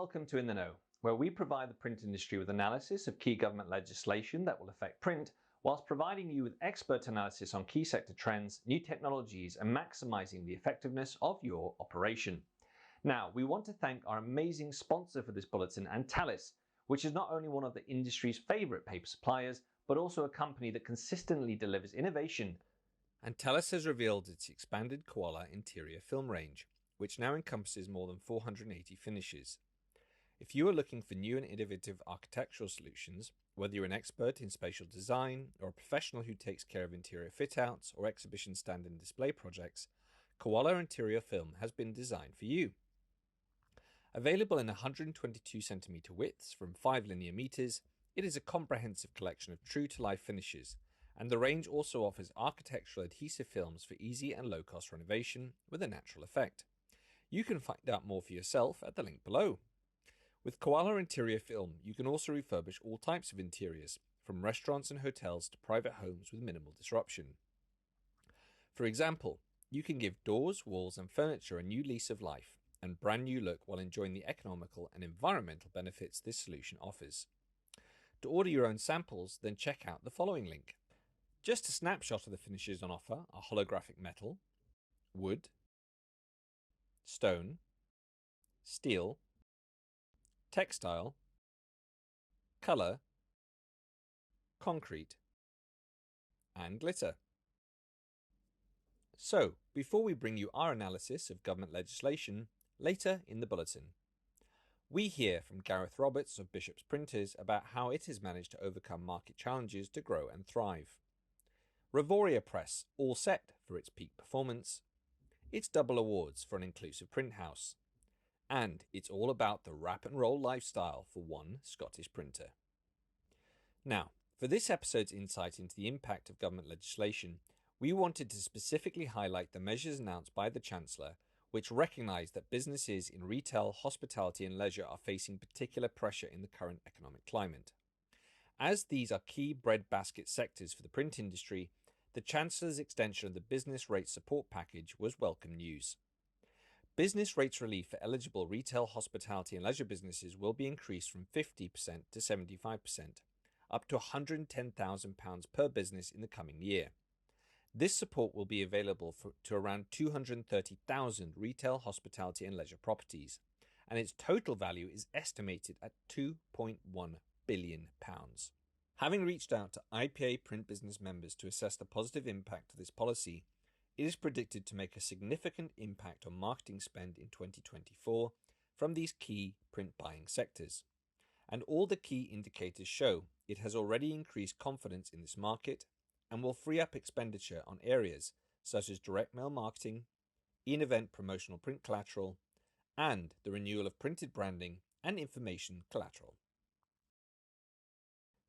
welcome to In the Know, where we provide the print industry with analysis of key government legislation that will affect print, whilst providing you with expert analysis on key sector trends, new technologies, and maximising the effectiveness of your operation. Now, we want to thank our amazing sponsor for this bulletin, Antalis, which is not only one of the industry's favourite paper suppliers, but also a company that consistently delivers innovation. Antalis has revealed its expanded Koala interior film range, which now encompasses more than 480 finishes. If you are looking for new and innovative architectural solutions, whether you're an expert in spatial design or a professional who takes care of interior fit-outs or exhibition stand and display projects, Koala interior film has been designed for you. Available in 122cm widths from 5 linear meters, it is a comprehensive collection of true-to-life finishes, and the range also offers architectural adhesive films for easy and low-cost renovation with a natural effect. You can find out more for yourself at the link below. With Koala interior film, you can also refurbish all types of interiors, from restaurants and hotels to private homes with minimal disruption. For example, you can give doors, walls and furniture a new lease of life and brand new look while enjoying the economical and environmental benefits this solution offers. To order your own samples, then check out the following link. Just a snapshot of the finishes on offer are holographic metal, wood, stone, steel, textile, colour, concrete, and glitter. So, before we bring you our analysis of government legislation, later in the bulletin, we hear from Gareth Roberts of Bishop's Printers about how it has managed to overcome market challenges to grow and thrive. Ravoria Press all set for its peak performance. It's double awards for an inclusive print house. And it's all about the wrap and roll lifestyle for one Scottish printer. Now, for this episode's insight into the impact of government legislation, we wanted to specifically highlight the measures announced by the Chancellor, which recognise that businesses in retail, hospitality and leisure are facing particular pressure in the current economic climate. As these are key breadbasket sectors for the print industry, the Chancellor's extension of the business rates support package was welcome news. Business rates relief for eligible retail, hospitality and leisure businesses will be increased from 50% to 75%, up to £110,000 per business in the coming year. This support will be available to around 230,000 retail, hospitality and leisure properties, and its total value is estimated at £2.1 billion. Having reached out to IPA print business members to assess the positive impact of this policy, it is predicted to make a significant impact on marketing spend in 2024 from these key print buying sectors. And all the key indicators show it has already increased confidence in this market and will free up expenditure on areas such as direct mail marketing, in-event promotional print collateral, and the renewal of printed branding and information collateral.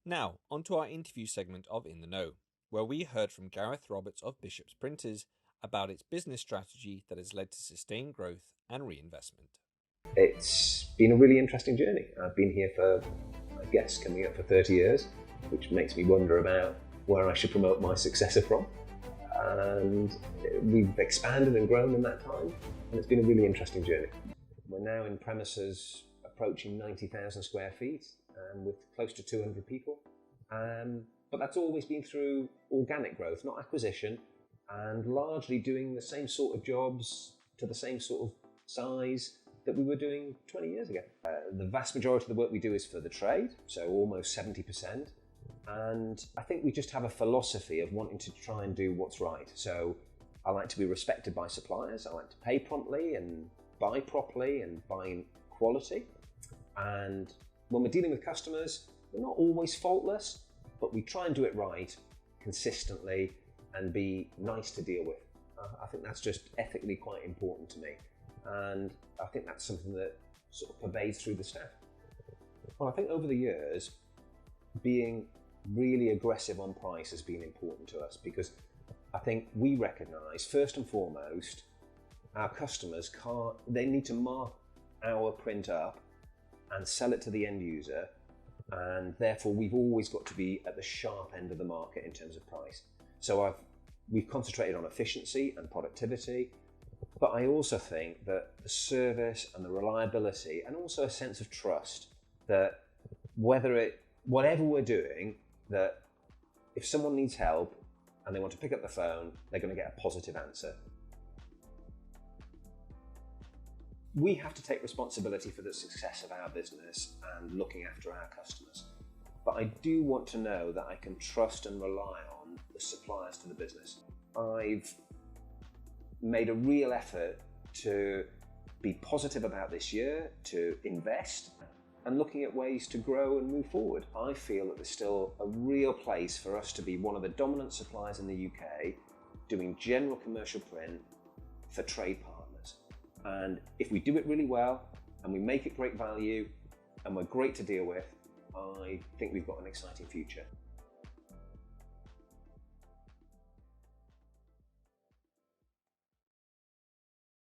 Now, onto our interview segment of In the Know, where we heard from Gareth Roberts of Bishop's Printers about its business strategy that has led to sustained growth and reinvestment. It's been a really interesting journey. I've been here for, I guess, coming up for 30 years, which makes me wonder about where I should promote my successor from. And we've expanded and grown in that time, and it's been a really interesting journey. We're now in premises approaching 90,000 square feet with close to 200 people. But that's always been through organic growth, not acquisition, and largely doing the same sort of jobs to the same sort of size that we were doing 20 years ago. The vast majority of the work we do is for the trade, so almost 70%. And I think we just have a philosophy of wanting to try and do what's right. So I like to be respected by suppliers, I like to pay promptly and buy properly and buy in quality. And when we're dealing with customers, we're not always faultless, but we try and do it right, consistently, and be nice to deal with. I think that's just ethically quite important to me. And I think that's something that sort of pervades through the staff. Well, I think over the years, being really aggressive on price has been important to us, because I think we recognise, first and foremost, our customers they need to mark our print up and sell it to the end user, and therefore we've always got to be at the sharp end of the market in terms of price. So we've concentrated on efficiency and productivity, But I also think that the service and the reliability and also a sense of trust that whatever we're doing, that if someone needs help and they want to pick up the phone, they're going to get a positive answer. We have to take responsibility for the success of our business and looking after our customers. But I do want to know that I can trust and rely on the suppliers to the business. I've made a real effort to be positive about this year, to invest, and looking at ways to grow and move forward. I feel that there's still a real place for us to be one of the dominant suppliers in the UK, doing general commercial print for trade partners. And if we do it really well, and we make it great value, and we're great to deal with, I think we've got an exciting future.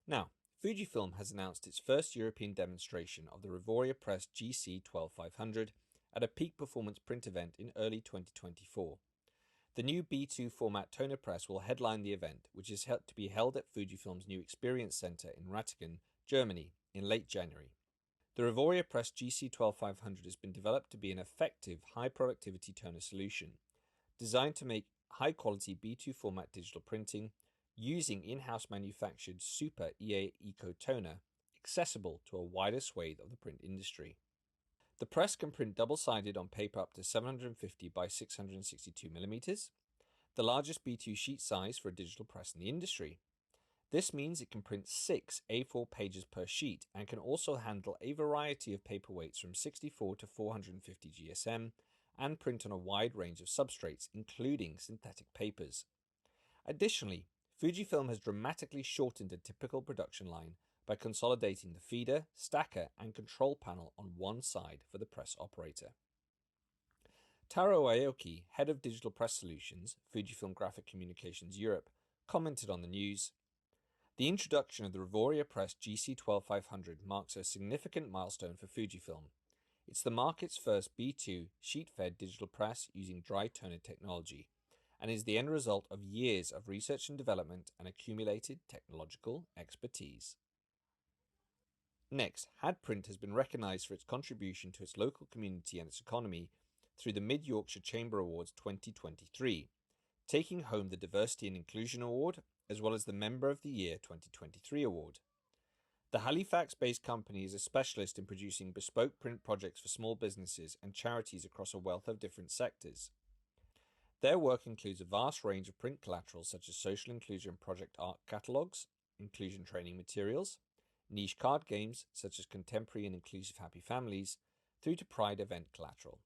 Now, Fujifilm has announced its first European demonstration of the Revoria Press GC12500 at a peak performance print event in early 2024. The new B2 format toner press will headline the event, which is to be held at Fujifilm's new Experience Center in Ratingen, Germany, in late January. The Revoria Press GC12500 has been developed to be an effective, high-productivity toner solution, designed to make high-quality B2 format digital printing using in-house manufactured Super EA Eco Toner accessible to a wider swathe of the print industry. The press can print double-sided on paper up to 750 by 662 mm, the largest B2 sheet size for a digital press in the industry. This means it can print 6 A4 pages per sheet and can also handle a variety of paper weights from 64 to 450 GSM and print on a wide range of substrates, including synthetic papers. Additionally, Fujifilm has dramatically shortened a typical production line by consolidating the feeder, stacker and control panel on one side for the press operator. Taro Aoki, head of Digital Press Solutions, Fujifilm Graphic Communications Europe, commented on the news. The introduction of the Revoria Press GC12500 marks a significant milestone for Fujifilm. It's the market's first B2 sheet-fed digital press using dry toner technology, and is the end result of years of research and development and accumulated technological expertise. Next, Hadprint has been recognised for its contribution to its local community and its economy through the Mid-Yorkshire Chamber Awards 2023, taking home the Diversity and Inclusion Award as well as the Member of the Year 2023 award. The Halifax-based company is a specialist in producing bespoke print projects for small businesses and charities across a wealth of different sectors. Their work includes a vast range of print collaterals such as social inclusion project art catalogues, inclusion training materials, niche card games such as contemporary and inclusive happy families, through to Pride event collateral.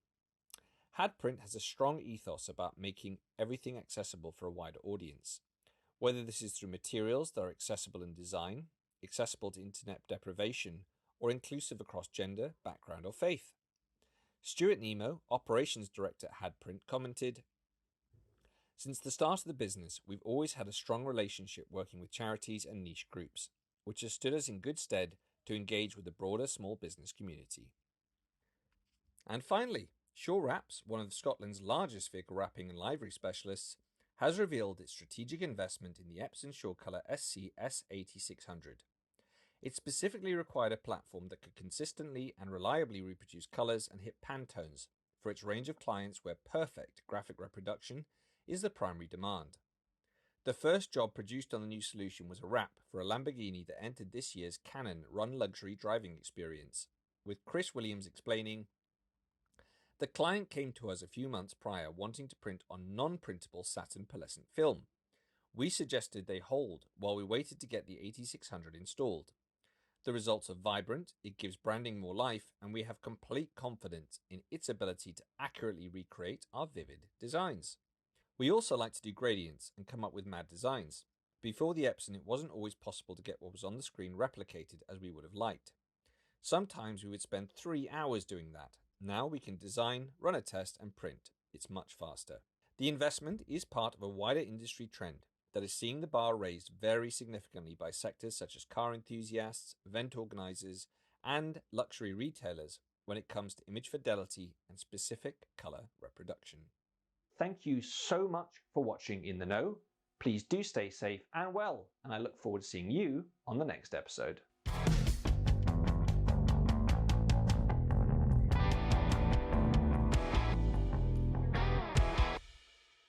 Hadprint has a strong ethos about making everything accessible for a wider audience, whether this is through materials that are accessible in design, accessible to internet deprivation, or inclusive across gender, background or faith. Stuart Nemo, operations director at Hadprint, commented, "Since the start of the business, we've always had a strong relationship working with charities and niche groups, which has stood us in good stead to engage with the broader small business community." And finally, Shaw Wraps, one of Scotland's largest vehicle wrapping and livery specialists, has revealed its strategic investment in the Epson Shaw Colour SC S8600. It specifically required a platform that could consistently and reliably reproduce colours and hit Pantones for its range of clients where perfect graphic reproduction is the primary demand. The first job produced on the new solution was a wrap for a Lamborghini that entered this year's Canon Run Luxury Driving Experience, with Chris Williams explaining, "The client came to us a few months prior wanting to print on non-printable satin pearlescent film. We suggested they hold while we waited to get the 8600 installed. The results are vibrant, it gives branding more life, and we have complete confidence in its ability to accurately recreate our vivid designs. We also like to do gradients and come up with mad designs. Before the Epson, it wasn't always possible to get what was on the screen replicated as we would have liked. Sometimes we would spend 3 hours doing that. Now we can design, run a test and print. It's much faster." The investment is part of a wider industry trend that is seeing the bar raised very significantly by sectors such as car enthusiasts, event organisers and luxury retailers when it comes to image fidelity and specific colour reproduction. Thank you so much for watching In the Know. Please do stay safe and well, and I look forward to seeing you on the next episode.